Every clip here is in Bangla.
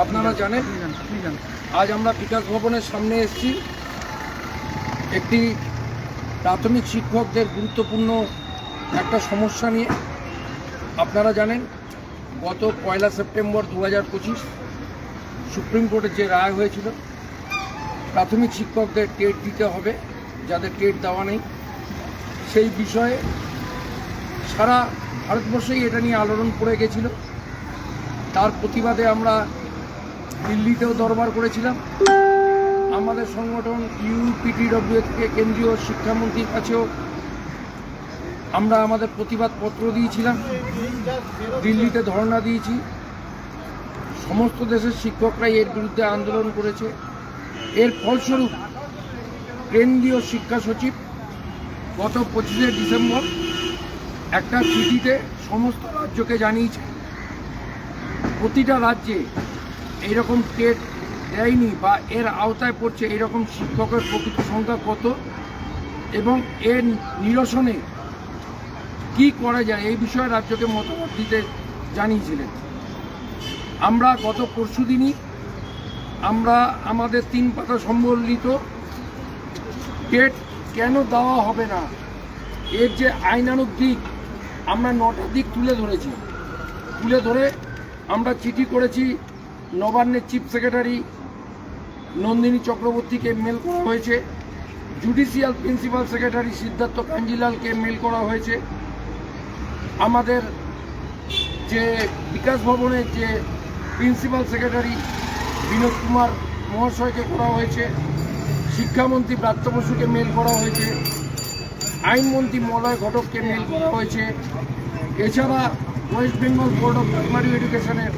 আপনারা জানেন আজ আমরা বিকাশ ভবনের সামনে এসেছি একটি প্রাথমিক শিক্ষকদের গুরুত্বপূর্ণ একটা সমস্যা নিয়ে। আপনারা জানেন গত 1 সেপ্টেম্বর 2025 সুপ্রিম কোর্টের যে রায় হয়েছিল প্রাথমিক শিক্ষকদের টেট দিতে হবে, যাদের টেট দেওয়া নেই, সেই বিষয়ে সারা ভারতবর্ষেই এটা নিয়ে আলোড়ন পড়ে গেছিল। তার প্রতিবাদে আমরা দিল্লিতেও দরবার করেছিলাম। আমাদের সংগঠন ইউপিটিডব্লিউ থেকে কেন্দ্রীয় শিক্ষামন্ত্রীর কাছেও আমরা আমাদের প্রতিবাদ পত্র দিয়েছিলাম, দিল্লিতে ধর্ণা দিয়েছি। সমস্ত দেশের শিক্ষকরাই এর বিরুদ্ধে আন্দোলন করেছে। এর ফলস্বরূপ কেন্দ্রীয় শিক্ষা সচিব গত 25শে ডিসেম্বর একটা চিঠিতে সমস্ত রাজ্যকে জানিয়েছে প্রতিটা রাজ্যে এইরকম টেট দেয়নি বা এর আওতায় পড়ছে এইরকম শিক্ষকের প্রকৃত সংখ্যা কত এবং এর নিরসনে কি করা যায় এই বিষয়ে রাজ্যকে মতামত দিতে জানিয়েছিলেন। আমরা গত পরশুদিনই আমরা আমাদের 3 পাতা সম্বলিত টেট কেন দেওয়া হবে না এর যে আইনানুগ দিক আমরা 9টা দিক তুলে ধরে আমরা চিঠি করেছি। নবান্নের চিফ সেক্রেটারি নন্দিনী চক্রবর্তীকে মেল করা হয়েছে, জুডিশিয়াল প্রিন্সিপাল সেক্রেটারি সিদ্ধার্থ কাঞ্জিলালকে মেল করা হয়েছে, আমাদের যে বিকাশ ভবনের যে প্রিন্সিপাল সেক্রেটারি বিনোদ কুমার মহাশয়কে করা হয়েছে, শিক্ষামন্ত্রী ব্রাত্য বসুকে মেল করা হয়েছে, আইনমন্ত্রী মলয় ঘটককে মেল করা হয়েছে। এছাড়া West Bengal board of primary এডুকেশনের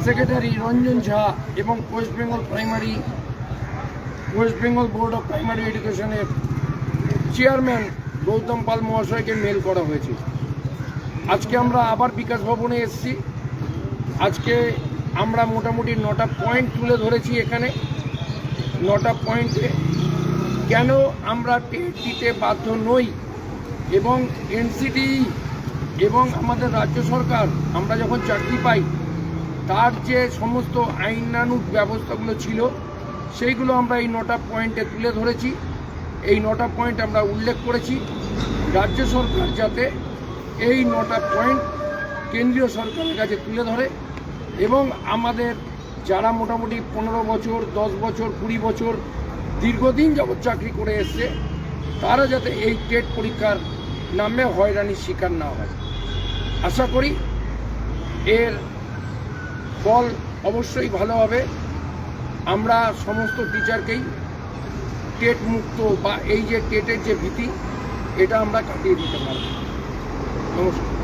সেক্রেটারি রঞ্জন ঝা এবং West Bengal board of primary এডুকেশনের চেয়ারম্যান গৌতম পাল মহাশয়কে মেল করা হয়েছে। আজকে আমরা আবার বিকাশ ভবনে এসেছি। আজকে আমরা মোটামুটি 9টা পয়েন্ট তুলে ধরেছি। এখানে 9টা পয়েন্টে কেন আমরা টেট দিতে বাধ্য নই এবং এনসিটি এবং আমাদের রাজ্য সরকার আমরা যখন চাকরি পাই তার যে সমস্ত আইনানুগ ব্যবস্থাগুলো ছিল সেইগুলো আমরা এই 9টা পয়েন্টে তুলে ধরেছি। এই 9টা পয়েন্ট আমরা উল্লেখ করেছি রাজ্য সরকার যাতে এই 9টা পয়েন্ট কেন্দ্রীয় সরকারের কাছে তুলে ধরে এবং আমাদের যারা মোটামুটি 15 বছর 10 বছর 20 বছর দীর্ঘদিন যাবৎ চাকরি করে এসছে তারা যাতে এই টেট পরীক্ষার নামে হয়রানির শিকার না হয়। আশা করি এর ফল অবশ্যই ভালো হবে। আমরা সমস্ত টিচারকেই টেট মুক্ত বা এই যে টেটের যে ভীতি এটা আমরা কাটিয়ে দিতে পারব। নমস্কার।